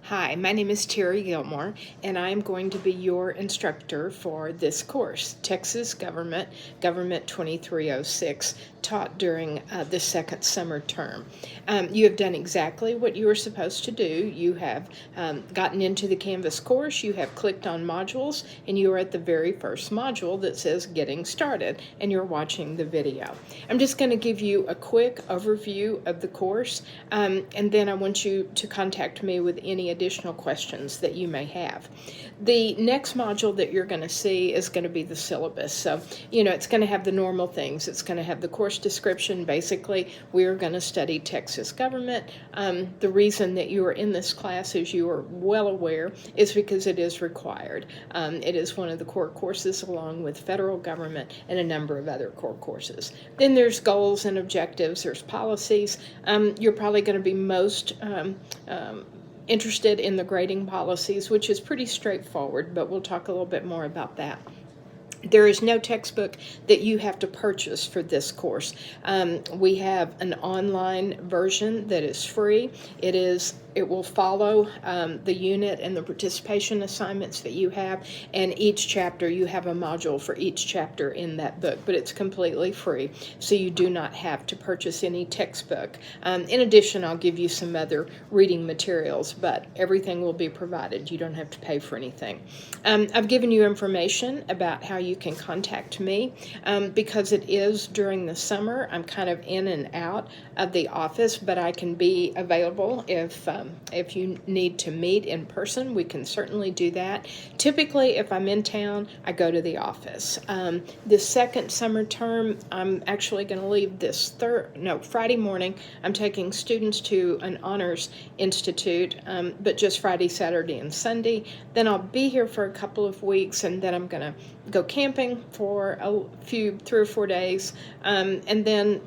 Hi, my name is Terry Gilmore, and I'm going to be your instructor for this course, Texas Government 2306, taught during the second summer term. You have done exactly what you were supposed to do. You have gotten into the Canvas course, you have clicked on modules, and you are at the very first module that says Getting Started, and you're watching the video. I'm just going to give you a quick overview of the course, and then I want you to contact me with any additional questions that you may have. The next module that you're going to see is going to be the syllabus. So, it's going to have the normal things. It's going to have the course description. Basically, we're going to study Texas government. The reason that you are in this class, as you are well aware, is because it is required. It is one of the core courses along with federal government and a number of other core courses. Then there's goals and objectives. There's policies. You're probably going to be most interested in the grading policies, which is pretty straightforward, but we'll talk a little bit more about that. There is no textbook that you have to purchase for this course. We have an online version that is free. It will follow the unit and the participation assignments that you have, and each chapter, you have a module for each chapter in that book, but it's completely free, so you do not have to purchase any textbook. In addition, I'll give you some other reading materials, but everything will be provided. You don't have to pay for anything. I've given you information about how you can contact me. Because it is during the summer, I'm kind of in and out of the office, but I can be available if you need to meet in person. We can certainly do that. Typically, if I'm in town, I go to the office. This second summer term, I'm actually going to leave this Friday morning. I'm taking students to an honors institute, but just Friday, Saturday, and Sunday. Then I'll be here for a couple of weeks, and then I'm going to go camping for 3 or 4 days, and then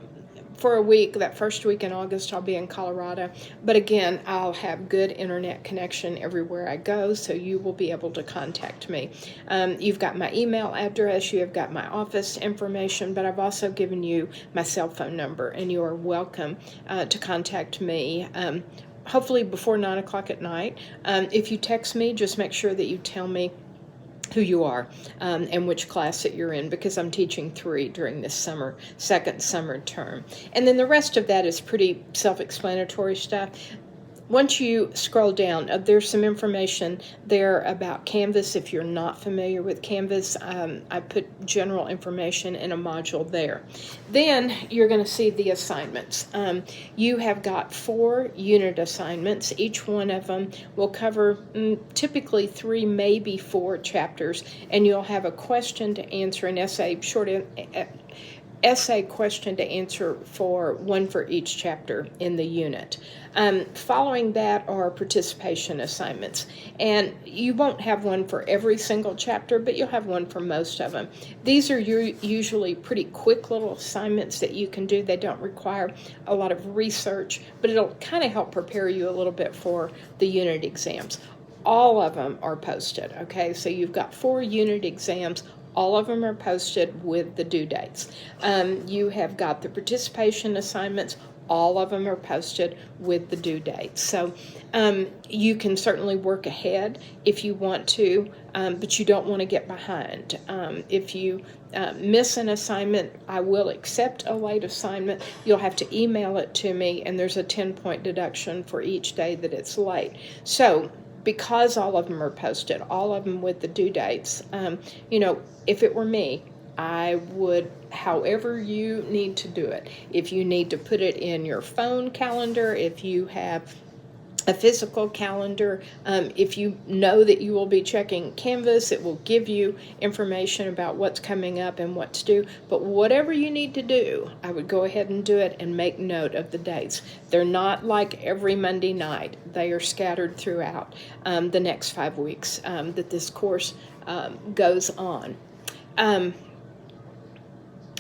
for a week, that first week in August, I'll be in Colorado. But again, I'll have good internet connection everywhere I go, so you will be able to contact me. You've got my email address, you have got my office information, but I've also given you my cell phone number, and you are welcome to contact me. Hopefully before 9 o'clock at night. If you text me, just make sure that you tell me who you are and which class that you're in, because I'm teaching 3 during this second summer term. And then the rest of that is pretty self-explanatory stuff. Once you scroll down, there's some information there about Canvas. If you're not familiar with Canvas, I put general information in a module there. Then you're going to see the assignments. You have got 4 unit assignments. Each one of them will cover typically 3, maybe 4 chapters, and you'll have a question to answer, an essay, essay question to answer for one for each chapter in the unit. Following that are participation assignments, and you won't have one for every single chapter, but you'll have one for most of them. These are usually pretty quick little assignments that you can do. They don't require a lot of research, but it'll kind of help prepare you a little bit for the unit exams. All of them are posted, okay? So you've got 4 unit exams. All of them are posted with the due dates. You have got the participation assignments. All of them are posted with the due dates. So you can certainly work ahead if you want to, but you don't want to get behind. If you miss an assignment, I will accept a late assignment. You'll have to email it to me, and there's a 10-point deduction for each day that it's late. So because all of them are posted, all of them with the due dates, if it were me, I would, however you need to do it. If you need to put it in your phone calendar, if you have a physical calendar, if you know that you will be checking Canvas, it will give you information about what's coming up and what's due. But whatever you need to do, I would go ahead and do it and make note of the dates. They're not like every Monday night. They are scattered throughout the next 5 weeks that this course goes on.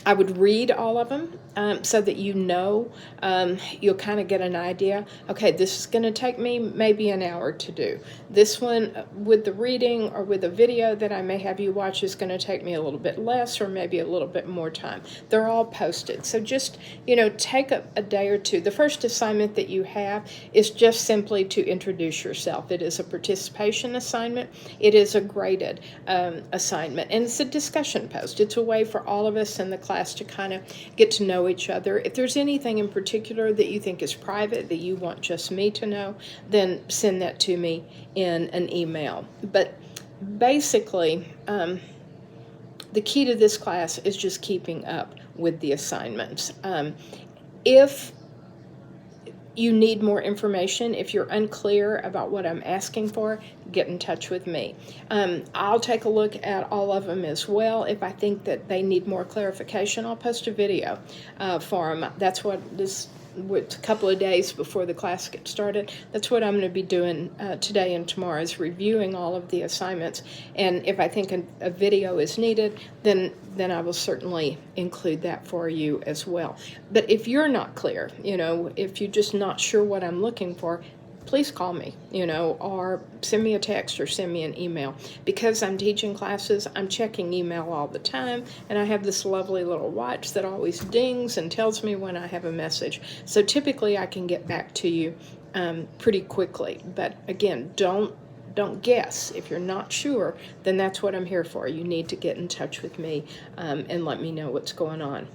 I would read all of them so that you know, you'll kind of get an idea. Okay, this is going to take me maybe an hour to do. This one with the reading or with a video that I may have you watch is going to take me a little bit less or maybe a little bit more time. They're all posted. So just, take a day or two. The first assignment that you have is just simply to introduce yourself. It is a participation assignment. It is a graded assignment, and it's a discussion post. It's a way for all of us in the class to kind of get to know each other. If there's anything in particular that you think is private that you want just me to know, then send that to me in an email. But basically, the key to this class is just keeping up with the assignments. If you need more information, if you're unclear about what I'm asking for, get in touch with me. I'll take a look at all of them as well. If I think that they need more clarification, I'll post a video for them. That's what this, with a couple of days before the class gets started, that's what I'm going to be doing today and tomorrow, is reviewing all of the assignments. And if I think a video is needed, then I will certainly include that for you as well. But if you're not clear, if you're just not sure what I'm looking for, please call me, or send me a text or send me an email. Because I'm teaching classes, I'm checking email all the time, and I have this lovely little watch that always dings and tells me when I have a message. So typically I can get back to you pretty quickly. But again, don't guess. If you're not sure, then that's what I'm here for. You need to get in touch with me and let me know what's going on.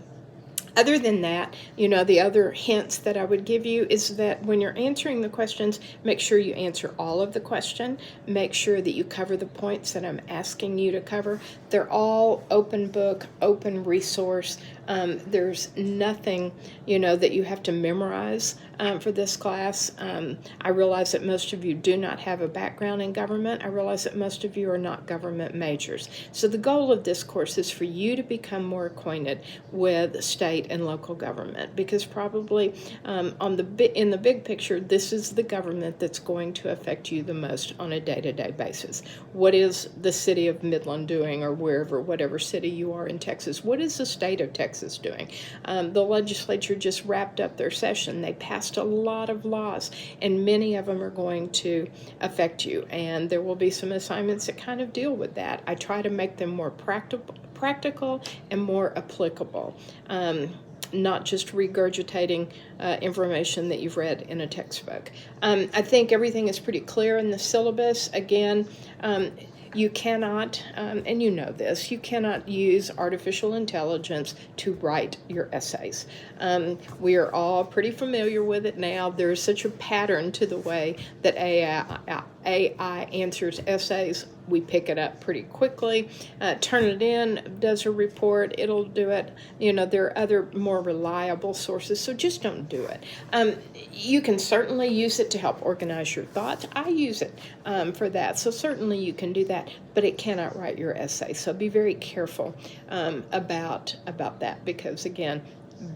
Other than that, the other hints that I would give you is that when you're answering the questions, make sure you answer all of the question. Make sure that you cover the points that I'm asking you to cover. They're all open book, open resource. There's nothing, that you have to memorize for this class. I realize that most of you do not have a background in government. I realize that most of you are not government majors. So the goal of this course is for you to become more acquainted with state and local government, because probably in the big picture, this is the government that's going to affect you the most on a day-to-day basis. What is the city of Midland doing, or whatever city you are in Texas? What is the state of Texas doing? The legislature just wrapped up their session. They passed a lot of laws, and many of them are going to affect you, and there will be some assignments that kind of deal with that. I try to make them more practical and more applicable. Not just regurgitating information that you've read in a textbook. I think everything is pretty clear in the syllabus. Again, you cannot, and you know this, you cannot use artificial intelligence to write your essays. We are all pretty familiar with it now. There's such a pattern to the way that AI answers essays. We pick it up pretty quickly, turn it in, does a report, it'll do it. There are other more reliable sources, so just don't do it. You can certainly use it to help organize your thoughts. I use it for that, so certainly you can do that, but it cannot write your essay. So be very careful about that, because again,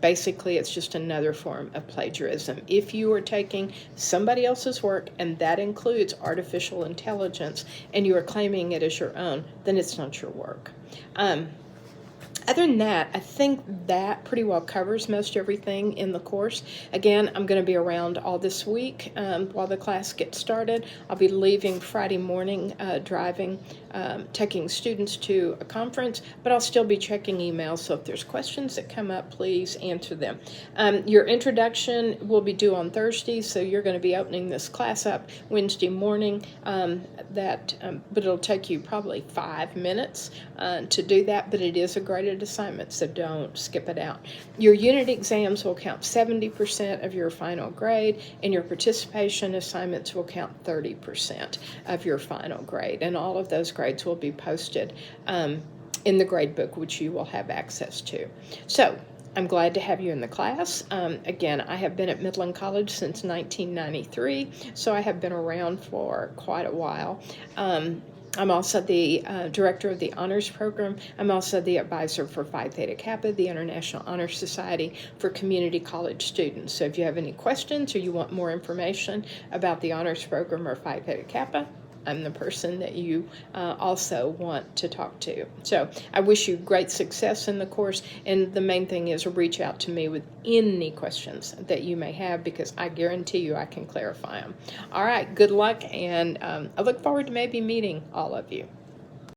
basically it's just another form of plagiarism. If you are taking somebody else's work, and that includes artificial intelligence, and you are claiming it as your own, then it's not your work. Other than that, I think that pretty well covers most everything in the course. Again, I'm going to be around all this week while the class gets started. I'll be leaving Friday morning, driving, taking students to a conference, but I'll still be checking emails, so if there's questions that come up, please answer them. Your introduction will be due on Thursday, so you're going to be opening this class up Wednesday morning. But it'll take you probably 5 minutes to do that, but it is a graded assignment, so don't skip it out. Your unit exams will count 70% of your final grade, and your participation assignments will count 30% of your final grade, and all of those grades will be posted in the grade book, which you will have access to. So I'm glad to have you in the class. Again, I have been at Midland College since 1993, so I have been around for quite a while. I'm also the director of the honors program. I'm also the advisor for Phi Theta Kappa, the International Honor Society for Community College Students. So if you have any questions or you want more information about the honors program or Phi Theta Kappa, I'm the person that you also want to talk to. So I wish you great success in the course, and the main thing is reach out to me with any questions that you may have, because I guarantee you I can clarify them. All right, good luck, and I look forward to maybe meeting all of you.